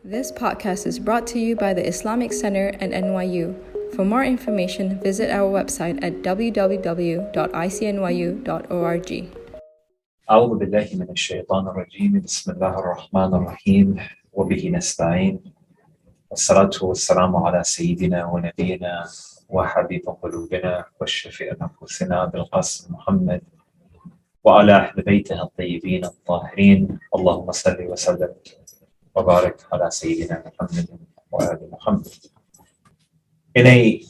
This podcast is brought to you by the Islamic Center and NYU. For more information, visit our website at www.icnyu.org. أعوذ بالله من الشيطان الرجيم بسم الله الرحمن الرحيم وبه نستعين والصلاة والسلام على سيدنا ونبينا وحبيب قلوبنا والشفيع نفوسنا بالقاسم محمد وعلى أهل بيته الطيبين الطاهرين اللهم صل وسلم وبارك على سيدنا محمد وآل محمد. In a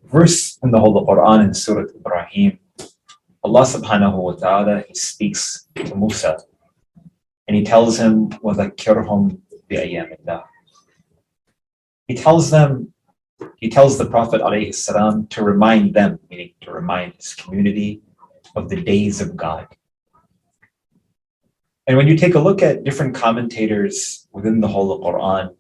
verse in the Holy Quran in Surah Ibrahim, Allah subhanahu wa ta'ala, he speaks to Musa and he tells him, وَذَكِّرْهُمْ بِأَيَّامِ اللَّهِ. He tells the Prophet alayhi salam to remind them, meaning to remind his community of the days of God. And when you take a look at different commentators within the Holy Quran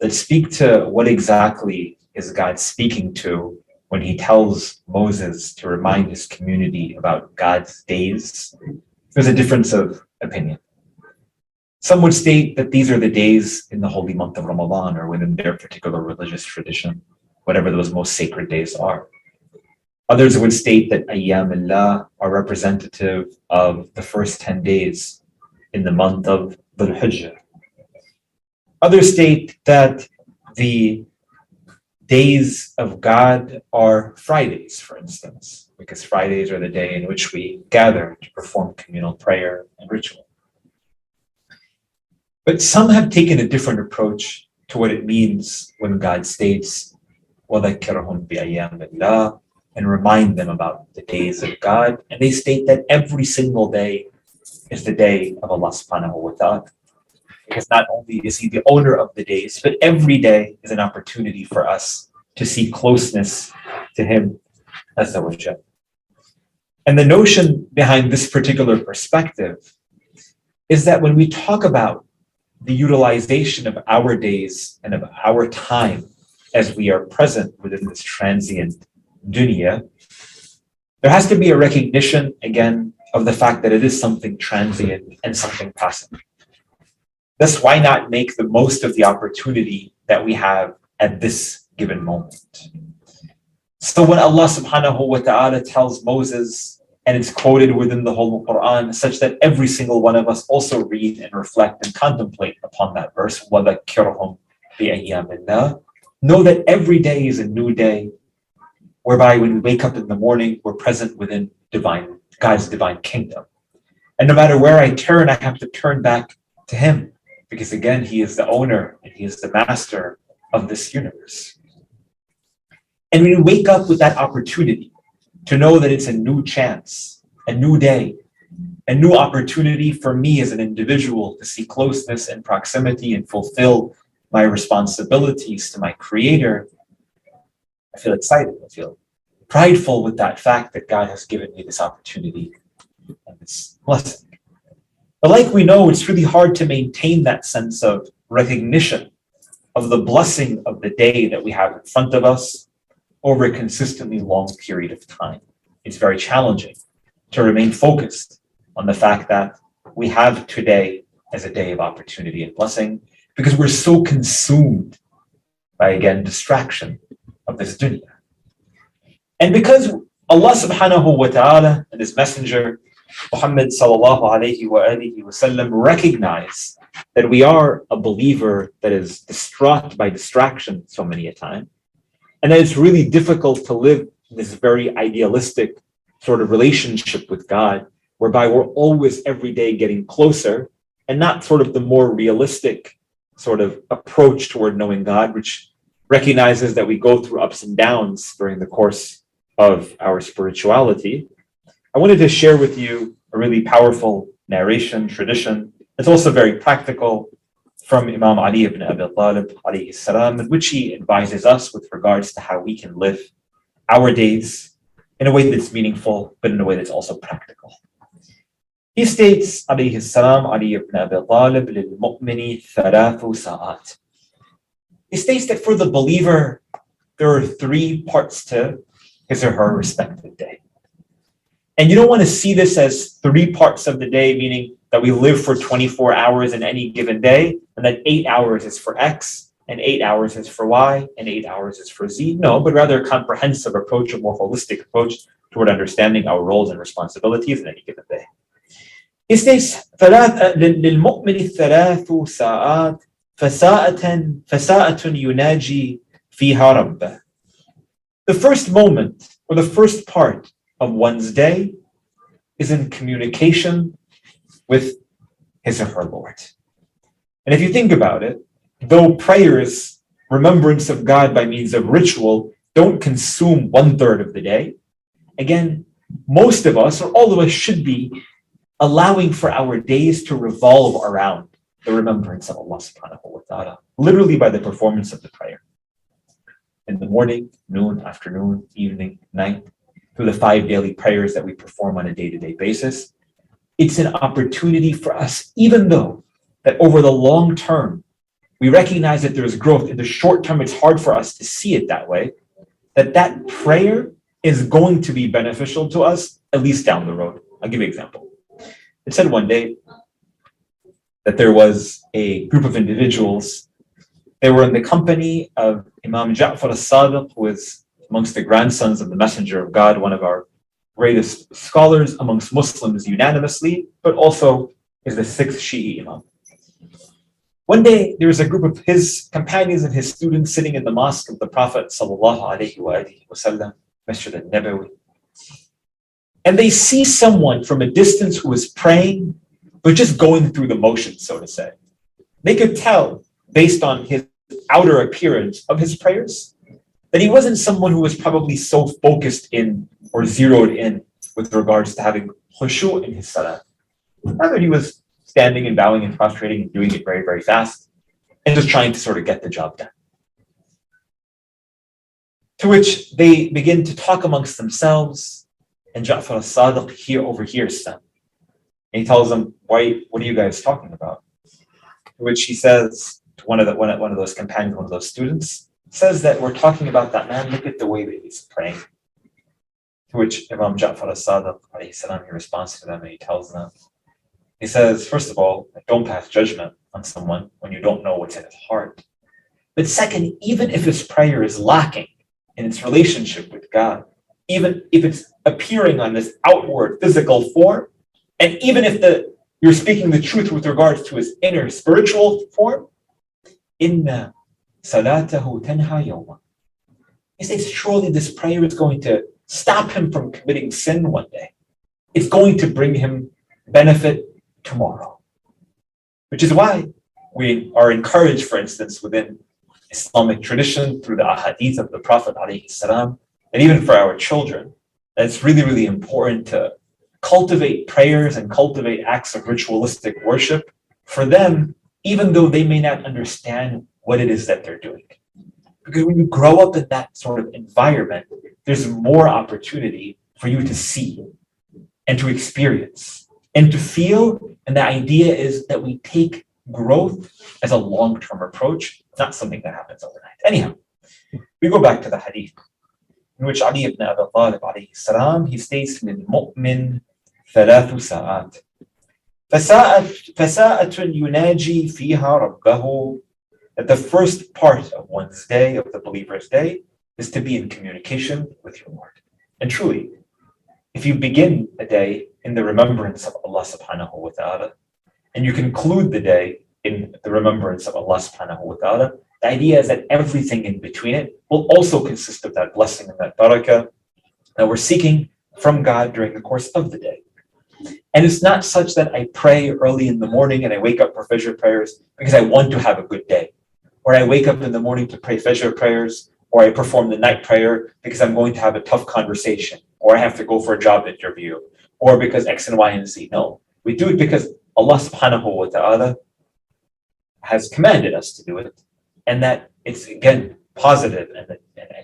that speak to what exactly is God speaking to when he tells Moses to remind his community about God's days, there's a difference of opinion. Some would state that these are the days in the holy month of Ramadan or within their particular religious tradition, whatever those most sacred days are. Others would state that Ayyam Allah are representative of the first 10 days in the month of Dhul Hijjah. Others state that the days of God are Fridays, for instance, because Fridays are the day in which we gather to perform communal prayer and ritual. But some have taken a different approach to what it means when God states, وَذَكِّرْهُمْ بِأَيَّامِ اللَّهِ, and remind them about the days of God. And they state that every single day is the day of Allah subhanahu wa ta'ala. Because not only is he the owner of the days, but every day is an opportunity for us to seek closeness to him, Azza wa Jal. And the notion behind this particular perspective is that when we talk about the utilization of our days and of our time as we are present within this transient dunya, there has to be a recognition, again, of the fact that it is something transient and something passing. Thus, why not make the most of the opportunity that we have at this given moment? So when Allah subhanahu wa ta'ala tells Moses, and it's quoted within the Holy Quran, such that every single one of us also read and reflect and contemplate upon that verse, وَذَكِّرْهُمْ بِأَيَّامِ اللَّهِ, know that every day is a new day, whereby when we wake up in the morning, we're present within God's divine kingdom. And no matter where I turn, I have to turn back to him, because again, he is the owner and he is the master of this universe. And when we wake up with that opportunity to know that it's a new chance, a new day, a new opportunity for me as an individual to see closeness and proximity and fulfill my responsibilities to my Creator, I feel excited. I feel prideful with that fact that God has given me this opportunity and this blessing. But like we know, it's really hard to maintain that sense of recognition of the blessing of the day that we have in front of us over a consistently long period of time. It's very challenging to remain focused on the fact that we have today as a day of opportunity and blessing, because we're so consumed by, again, distraction of this dunya. And because Allah subhanahu wa ta'ala and his messenger Muhammad sallallahu alayhi wa alihi wa sallam recognize that we are a believer that is distraught by distraction so many a time, and that it's really difficult to live this very idealistic sort of relationship with God, whereby we're always every day getting closer, and not sort of the more realistic sort of approach toward knowing God, which recognizes that we go through ups and downs during the course of our spirituality. I wanted to share with you a really powerful narration, tradition. It's also very practical from Imam Ali ibn Abi Talib alayhi salam, in which he advises us with regards to how we can live our days in a way that's meaningful, but in a way that's also practical. He states, alayhi salam, Ali ibn Abi Talib, لِلْمُؤْمِنِ ثَلَاثُ سَاعَاتٍ. He states that for the believer, there are 3 parts to his or her respective day. And you don't want to see this as 3 parts of the day, meaning that we live for 24 hours in any given day, and that 8 hours is for X, and 8 hours is for Y, and 8 hours is for Z. No, but rather a comprehensive approach, a more holistic approach toward understanding our roles and responsibilities in any given day. He states, للمؤمن الثلاث ساعات فساعة يناجي فيها ربه. The first moment, or the first part of one's day, is in communication with his or her Lord. And if you think about it, though prayers, remembrance of God by means of ritual, don't consume 1/3 of the day, again, most of us, or all of us, should be allowing for our days to revolve around the remembrance of Allah subhanahu wa ta'ala, literally by the performance of the prayer. In the morning, noon, afternoon, evening, night, through the 5 daily prayers that we perform on a day-to-day basis, it's an opportunity for us, even though that over the long term, we recognize that there's growth. In the short term, it's hard for us to see it that way, that prayer is going to be beneficial to us, at least down the road. I'll give you an example. It said one day that there was a group of individuals. They were in the company of Imam Ja'far al-Sadiq, who is amongst the grandsons of the Messenger of God, one of our greatest scholars amongst Muslims unanimously, but also is the 6th Shi'i Imam. One day, there was a group of his companions and his students sitting in the mosque of the Prophet sallallahu alaihi wasallam, Masjid al-Nabawi. And they see someone from a distance who is praying, but just going through the motions, so to say. They could tell, based on his outer appearance of his prayers, that he wasn't someone who was probably so focused in or zeroed in with regards to having khushu' in his salah. Rather, he was standing and bowing and prostrating and doing it very, very fast and just trying to sort of get the job done. To which they begin to talk amongst themselves, and Ja'far al-Sadiq overhears them. And he tells them, what are you guys talking about? To which he says to one of those companions, one of those students, says that we're talking about that man, look at the way that he's praying. To which Imam Ja'far al-Sadiq, alayhi salam, he responds to them and he tells them, he says, first of all, don't pass judgment on someone when you don't know what's in his heart. But second, even if his prayer is lacking in its relationship with God, even if it's appearing on this outward physical form, and even if you're speaking the truth with regards to his inner spiritual form, inna salatahu tanha yawma. He says, surely this prayer is going to stop him from committing sin one day. It's going to bring him benefit tomorrow. Which is why we are encouraged, for instance, within Islamic tradition, through the ahadith of the Prophet ﷺ, and even for our children, that it's really, really important to cultivate prayers and cultivate acts of ritualistic worship for them, even though they may not understand what it is that they're doing. Because when you grow up in that sort of environment, there's more opportunity for you to see and to experience and to feel. And the idea is that we take growth as a long-term approach, not something that happens overnight. Anyhow, we go back to the hadith, in which Ali ibn Abi Talib alayhi salam, he states, للمؤمن ثلاث ساعات فساعة يناجي فيها ربه, that the first part of one's day, of the believer's day, is to be in communication with your Lord. And truly, if you begin a day in the remembrance of Allah subhanahu wa ta'ala, and you conclude the day in the remembrance of Allah subhanahu wa ta'ala, the idea is that everything in between it will also consist of that blessing and that barakah that we're seeking from God during the course of the day. And it's not such that I pray early in the morning and I wake up for Fajr prayers because I want to have a good day. Or I wake up in the morning to pray Fajr prayers, or I perform the night prayer because I'm going to have a tough conversation, or I have to go for a job interview, or because X and Y and Z. No, we do it because Allah subhanahu wa ta'ala has commanded us to do it, and that it's, again, positive and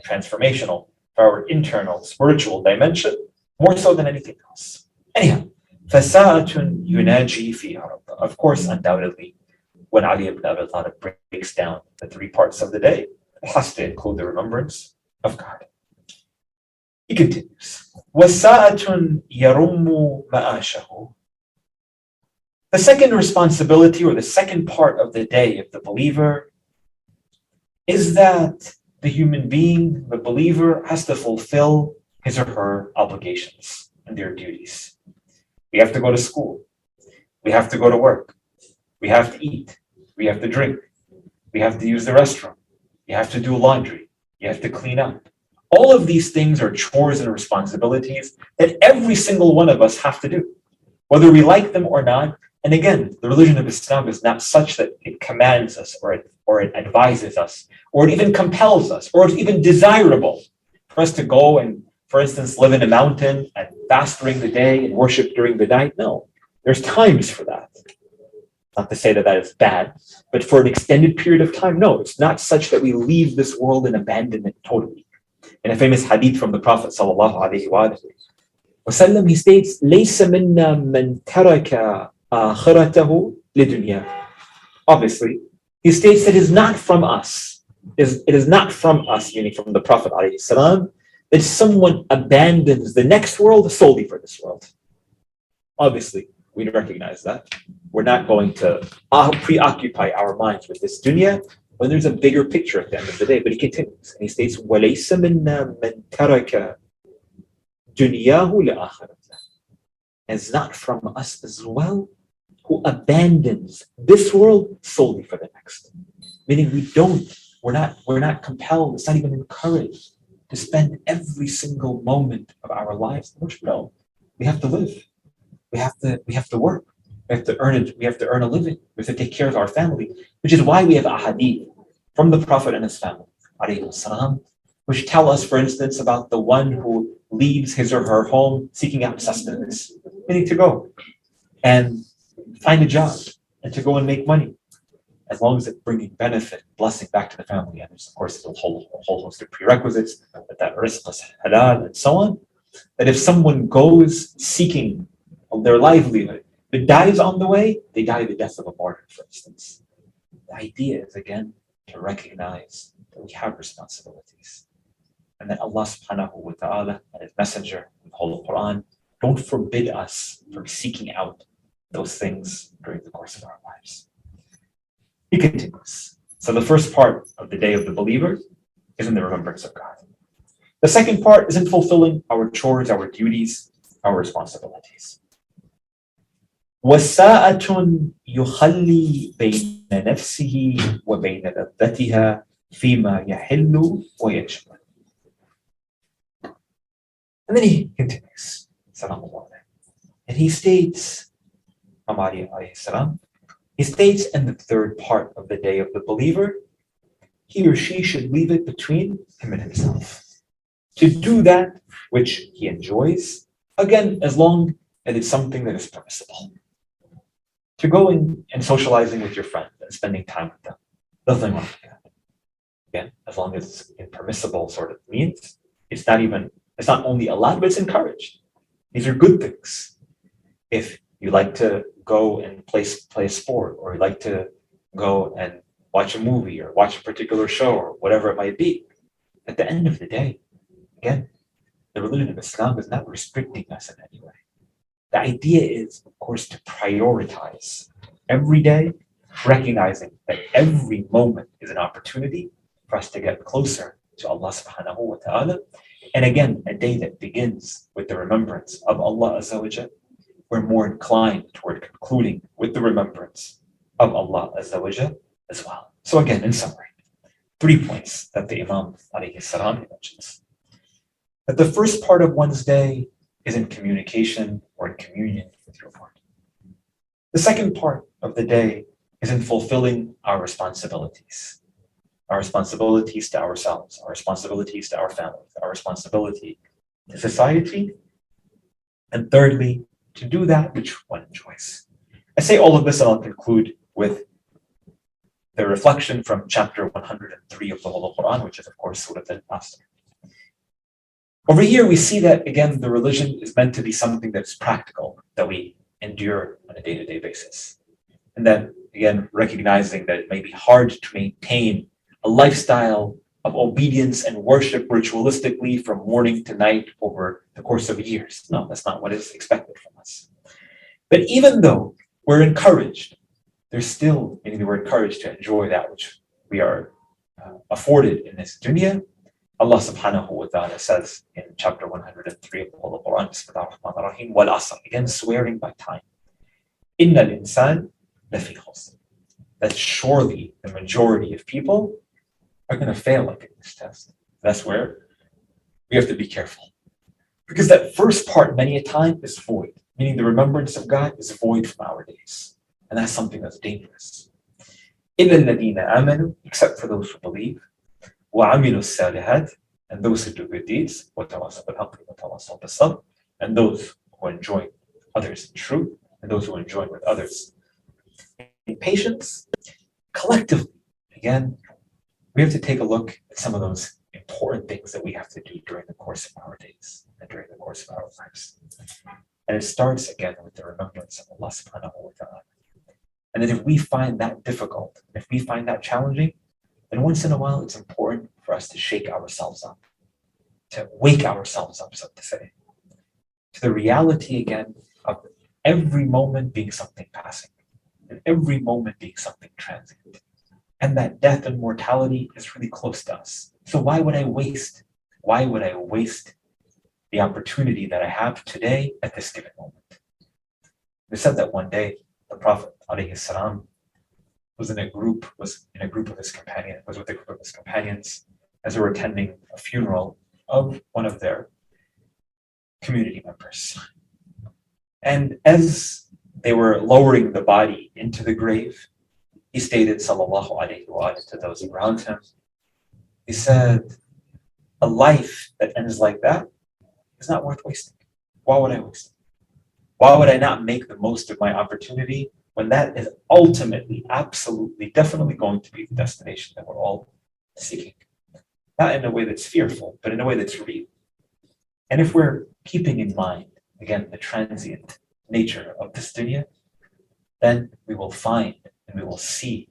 transformational for our internal spiritual dimension, more so than anything else. Anyhow, فَسَاعَةٌ يُنَاجِي فِيهَا رَبَّهُ. Of course, undoubtedly, when Ali ibn Abi Talib breaks down the 3 parts of the day, it has to include the remembrance of God. He continues, وَسَاعَةٌ يَرُمُّ مَآشَهُ. The second responsibility, or the second part of the day of the believer, is that the human being, the believer, has to fulfill his or her obligations and their duties. We have to go to school. We have to go to work. We have to eat. We have to drink. We have to use the restroom. You have to do laundry. You have to clean up. All of these things are chores and responsibilities that every single one of us have to do, whether we like them or not. And again, the religion of Islam is not such that it commands us or it advises us, or it even compels us, or it's even desirable for us to go and, for instance, live in a mountain and fast during the day and worship during the night. No, there's times for that. Not to say that that is bad, but for an extended period of time, no, it's not such that we leave this world and abandon it totally. In a famous hadith from the Prophet ﷺ, he states, لَيْسَ مِنَّا مَنْ تَرَكَ آخِرَتَهُ لِدُنْيَا. Obviously, he states that it is not from us. It is not from us, meaning from the Prophet ﷺ, that someone abandons the next world solely for this world. Obviously, we recognize that. We're not going to preoccupy our minds with this dunya when there's a bigger picture at the end of the day. But he continues, and he states, وَلَيْسَ مِنَّا مَنْ تَرَكَ دُنْيَاهُ لِآخِرَتِهِ. It's not from us as well who abandons this world solely for the next. Meaning we're not compelled, it's not even encouraged to spend every single moment of our lives. No, we have to live. We have to work. We have to earn a living. We have to take care of our family, which is why we have a hadith from the Prophet and his family, ﷺ, which tell us, for instance, about the one who leaves his or her home seeking out sustenance, meaning to go and find a job and to go and make money, as long as it's bringing benefit, blessing back to the family. And there's, of course, a whole host of prerequisites, that rizq is halal and so on. That if someone goes seeking their livelihood, but dies on the way, they die the death of a martyr, for instance. The idea is, again, to recognize that we have responsibilities, and that Allah subhanahu wa ta'ala and His Messenger in the whole Quran don't forbid us from seeking out those things during the course of our lives. He continues. So the first part of the day of the believer is in the remembrance of God. The second part is in fulfilling our chores, our duties, our responsibilities. وَسَاءَةٌ يُخَلِّي بَيْنَ نَفْسِهِ وَبَيْنَ لَذَّتِهَا فِيمَا يَحِلُّ وَيَجْبُ. And then he continues, and he states, he states in the third part of the day of the believer, he or she should leave it between him and himself to do that which he enjoys, again, as long as it's something that is permissible. To go and socializing with your friends and spending time with them, nothing wrong with that. Again, as long as it's in permissible sort of means, it's not only allowed, but it's encouraged. These are good things. If you like to go and play a sport, or you like to go and watch a movie or watch a particular show or whatever it might be, at the end of the day, again, the religion of Islam is not restricting us in any way. The idea is, of course, to prioritize every day, recognizing that every moment is an opportunity for us to get closer to Allah subhanahu wa ta'ala. And again, a day that begins with the remembrance of Allah Azza wa Jal, we're more inclined toward concluding with the remembrance of Allah Azza wa Jal as well. So again, in summary, 3 points that the Imam alayhi salam mentions. That the first part of one's day is in communication or in communion with your Lord. The second part of the day is in fulfilling our responsibilities to ourselves, our responsibilities to our families, our responsibility to society, and thirdly, to do that which one enjoys. I say all of this and I'll conclude with the reflection from chapter 103 of the Holy Quran, which is, of course, Surah Al-Asr. Over here, we see that, again, the religion is meant to be something that's practical, that we endure on a day-to-day basis. And that, again, recognizing that it may be hard to maintain a lifestyle of obedience and worship ritualistically from morning to night over the course of years. No, that's not what is expected from us. But even though we're encouraged. We're encouraged to enjoy that which we are afforded in this dunya. Allah subhanahu wa ta'ala says in chapter 103 of the Holy Quran, Bismillah ar-Rahman ar-Rahim, wal asr, again swearing by time. Inna al-insan lafi khusr. That surely the majority of people are going to fail in this test. That's where we have to be careful. Because that first part, many a time, is void, meaning the remembrance of God is void from our days. And that's something that's dangerous. إِلَّا الَّذِينَ آمَنُوا, except for those who believe, وَعَمِلُوا الصَّالِحَاتِ, and those who do good deeds, وَتَوَاصَوْا بِالْحَقِّ وَتَوَاصَوْا بِالصَّبْرِ, and those who enjoin others in truth, and those who enjoin with others in patience. Collectively, again, we have to take a look at some of those important things that we have to do during the course of our days and during the course of our lives. And it starts again with the remembrance of Allah subhanahu wa ta'ala. And that if we find that difficult, if we find that challenging, then once in a while it's important for us to shake ourselves up, to wake ourselves up, so to say, to the reality again of every moment being something passing, and every moment being something transient. And that death and mortality is really close to us. So why would I waste the opportunity that I have today at this given moment? They said that one day the Prophet ﷺ was with a group of his companions as they were attending a funeral of one of their community members. And as they were lowering the body into the grave, he stated, sallallahu alayhi wa sallam, to those around him, he said, a life that ends like that is not worth wasting. Why would I waste it? Why would I not make the most of my opportunity when that is ultimately, absolutely, definitely going to be the destination that we're all seeking? Not in a way that's fearful, but in a way that's real. And if we're keeping in mind, again, the transient nature of this dunya, then we will find and we will see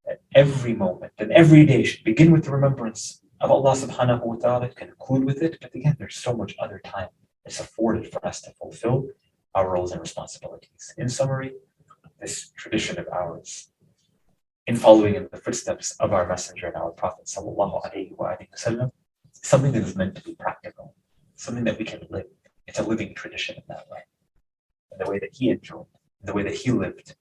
that every moment and every day should begin with the remembrance of Allah subhanahu wa ta'ala, conclude with it, but again, there's so much other time that's afforded for us to fulfill our roles and responsibilities. In summary, this tradition of ours, in following in the footsteps of our messenger and our Prophet sallallahu alaihi wasallam, something that is meant to be practical, something that we can live. It's a living tradition in that way. And the way that he enjoyed, the way that he lived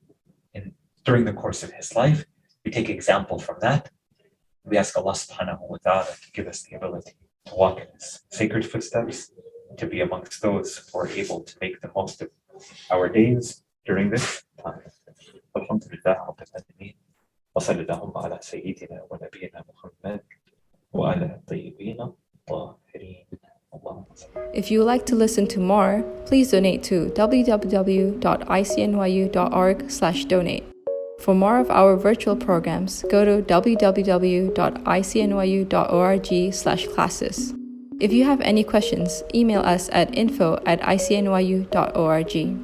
during the course of his life, we take example from that. We ask Allah subhanahu wa ta'ala to give us the ability to walk in his sacred footsteps, to be amongst those who are able to make the most of our days during this time. Alhamdulillah Rabbil Alameen. Wa sallallahu ala sayyidina wa nabiyyina Muhammad wa ala tayyibina tahirin. If you would like to listen to more, please donate to www.icnyu.org/donate. For more of our virtual programs, go to www.icnyu.org/classes. If you have any questions, email us at info@icnyu.org.